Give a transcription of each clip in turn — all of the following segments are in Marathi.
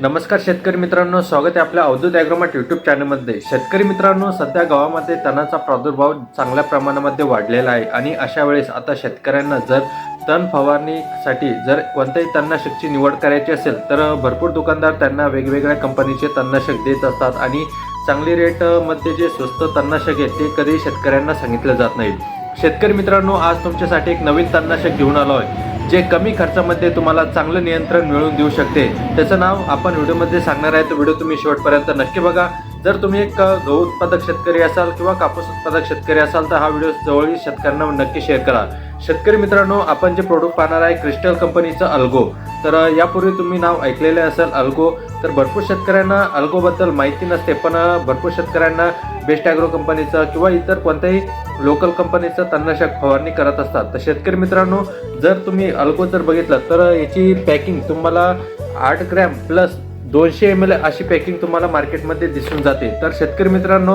नमस्कार शेतकरी मित्रांनो, स्वागत आहे आपल्या अवधूत ॲग्रोमार्ट यूट्यूब चॅनलमध्ये। शेतकरी मित्रांनो, सध्या गावामध्ये तणाचा प्रादुर्भाव चांगल्या प्रमाणामध्ये वाढलेला आहे आणि अशा वेळेस आता शेतकऱ्यांना जर तण फवारणीसाठी जर कोणत्याही तणनाशकाची निवड करायची असेल तर भरपूर दुकानदार त्यांना वेगवेगळ्या कंपनीचे तणनाशक देत असतात आणि चांगली रेटमध्ये जे स्वस्त तणनाशक आहे ते कधी शेतकऱ्यांना सांगितलं जात नाही। शेतकरी मित्रांनो, आज तुमच्यासाठी एक नवीन तणनाशक घेऊन आलो आहे जे कमी खर्चामध्ये तुम्हाला चांगलं नियंत्रण मिळवून देऊ शकते। त्याचं नाव आपण व्हिडिओमध्ये सांगणार आहे, तो व्हिडिओ तुम्ही शेवटपर्यंत नक्की बघा। जर तुम्ही एक गहू उत्पादक शेतकरी असाल किंवा कापूस उत्पादक शेतकरी असाल तर हा व्हिडिओ जवळील शेतकऱ्यांना नक्की शेअर करा। शेतकरी मित्रांनो, आपण जे प्रोडक्ट पाहणार आहे क्रिस्टल कंपनीचं अल्गो। तर यापूर्वी तुम्ही नाव ऐकलेले असेल अल्गो। तर भरपूर शेतकऱ्यांना अल्गोबद्दल माहिती नसते, पण भरपूर शेतकऱ्यांना बेस्ट ॲग्रो कंपनीचं किंवा इतर कोणत्याही लोकल कंपनीचं तणनाशक फवारणी करत असतात। तर शेतकरी मित्रांनो, जर तुम्ही अल्गो जर बघितलं तर याची पॅकिंग तुम्हाला 8 ग्रॅम प्लस 200 ml अशी पॅकिंग तुम्हाला मार्केटमध्ये दिसून जाते। तर शेतकरी मित्रांनो,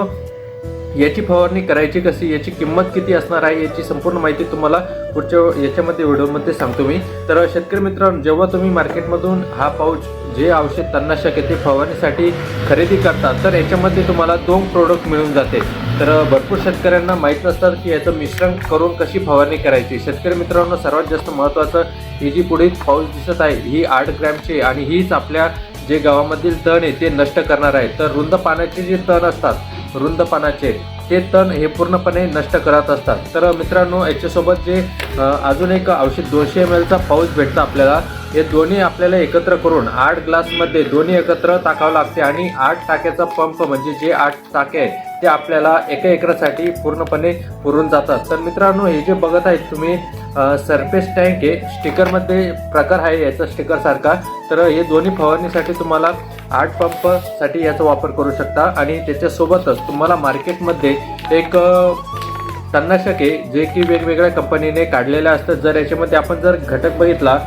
याची फवारणी करायची कशी, याची किंमत किती असणार आहे, याची संपूर्ण माहिती तुम्हाला पुढच्या याच्यामध्ये व्हिडिओमध्ये सांगतो मी। तर शेतकरी मित्रांनो, जेव्हा तुम्ही मार्केटमधून हा पाऊच जे औषध तणनाशक आहे ते फवारणीसाठी खरेदी करतात तर याच्यामध्ये तुम्हाला 2 प्रोडक्ट मिळून जाते। तर भरपूर शेतकऱ्यांना माहीत नसतात की याचं मिश्रण करून कशी फवारणी करायची। शेतकरी मित्रांनो, सर्वात जास्त महत्त्वाचं ही जी पुढे पाऊच दिसत आहे ही 8 ग्रॅमची आणि हीच आपल्या जे गावामधील तण आहे ते नष्ट करणार आहे। तर रुंद पानाचे जे तण असतात, रुंद पानाचे ते तण हे पूर्णपणे नष्ट करत असतात। तर मित्रांनो, याच्यासोबत जे अजून एक औषध 200 mlचा पाऊच भेटतं आपल्याला। हे दोन्ही आपल्याला एकत्र करून 8 ग्लासमध्ये दोन्ही एकत्र टाकावं लागते आणि 8 टाक्याचा पंप म्हणजे जे 8 टाके आहेत ते आपल्याला एका एकरासाठी पूर्णपणे पुरून जातात। तर मित्रांनो, हे जे बघत आहेत तुम्ही सरफेस टँक आहे, स्टिकरमध्ये प्रकार आहे याचा स्टिकर सारखा। तर हे दोन्ही फवारणीसाठी तुम्हाला 8 पंपसाठी याचा वापर करू शकता आणि त्याच्यासोबतच तुम्हाला मार्केटमध्ये एक तणनाशक आहे जे की वेगवेगळ्या कंपनीने काढलेलं असतं। जर याच्यामध्ये आपण जर घटक बघितला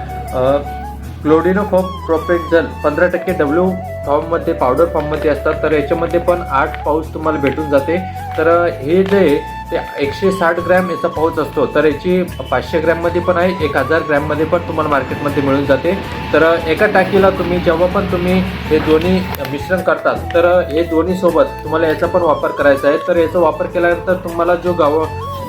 क्लोडिनोफॉर्म प्रोपेक्झल 15% डब्ल्यू फॉर्ममध्ये पावडर फॉर्ममध्ये असतात, तर याच्यामध्ये पण 8 पाऊच तुम्हाला भेटून जाते। तर हे जे ते 160 ग्रॅम याचा पाऊच असतो, तर याची 500 ग्रॅममध्ये पण आहे, 1000 ग्रॅममध्ये पण तुम्हाला मार्केटमध्ये मिळून जाते। तर एका टाकीला तुम्ही जेव्हा पण तुम्ही हे दोन्ही मिश्रण करतात तर हे दोन्ही सोबत तुम्हाला याचा पण वापर करायचा आहे। तर याचा वापर केल्यानंतर तुम्हाला जो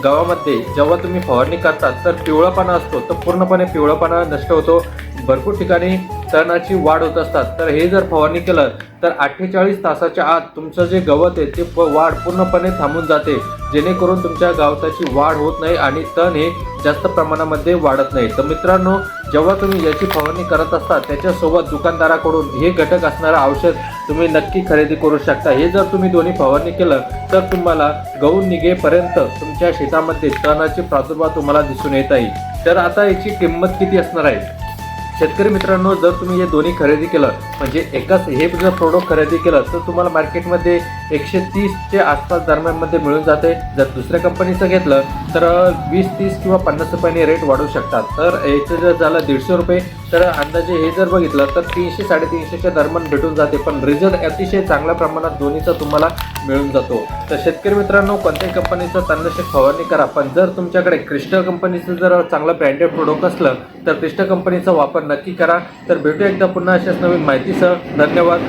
गावामध्ये जेव्हा तुम्ही फवारणी करतात तर पिवळापणा असतो तो पूर्णपणे पिवळापणा नष्ट होतो। भरपूर ठिकाणी तणाची वाढ होत असतात, तर हे जर फवारणी केलं तर 48 तासाच्या आत तुमचं जे गवत आहे ते वाढ पूर्णपणे थांबून जाते, जेणेकरून तुमच्या गवताची वाढ होत नाही आणि तण हे जास्त प्रमाणामध्ये वाढत नाही। तर मित्रांनो, जेव्हा तुम्ही याची फवारणी करत असता त्याच्यासोबत दुकानदाराकडून हे घटक असणारं औषध तुम्ही नक्की खरेदी करू शकता। हे जर तुम्ही दोन्ही फवारणी केलं तर तुम्हाला गहू निघेपर्यंत तुमच्या शेतामध्ये तणाचे प्रादुर्भाव तुम्हाला दिसून येत आहे। तर आता याची किंमत किती असणार आहे शेतकरी मित्रांनो, जर तुम्ही हे दोन्ही खरेदी केलं म्हणजे एकाच हे जर प्रोडक्ट खरेदी केलं तर तुम्हाला मार्केटमध्ये 130 चे आसपास दरम्यानमध्ये मिळून जाते। जर दुसऱ्या कंपनीचं घेतलं तर 20, 30 किंवा 50 रुपयांनी रेट वाढू शकतात। तर याचं जर झालं 150 रुपये तर अंदाजे हे जर बघितलं तर 300, 350च्या दरम्यान भेटून जाते, पण रिझल्ट अतिशय चांगल्या प्रमाणात दोन्हीचा तुम्हाला मिळून जातो। तर शेतकरी मित्रांनो, कोणत्याही कंपनीचं तणनाशक फवारणी करा, पण जर तुमच्याकडे क्रिस्टल कंपनीचं जर चांगलं ब्रँडेड प्रोडक्ट असलं तर क्रिस्टल कंपनीचा वापर नक्की करा। तर भेटू एकदा पुन्हा अशाच नवीन माहितीसह। धन्यवाद।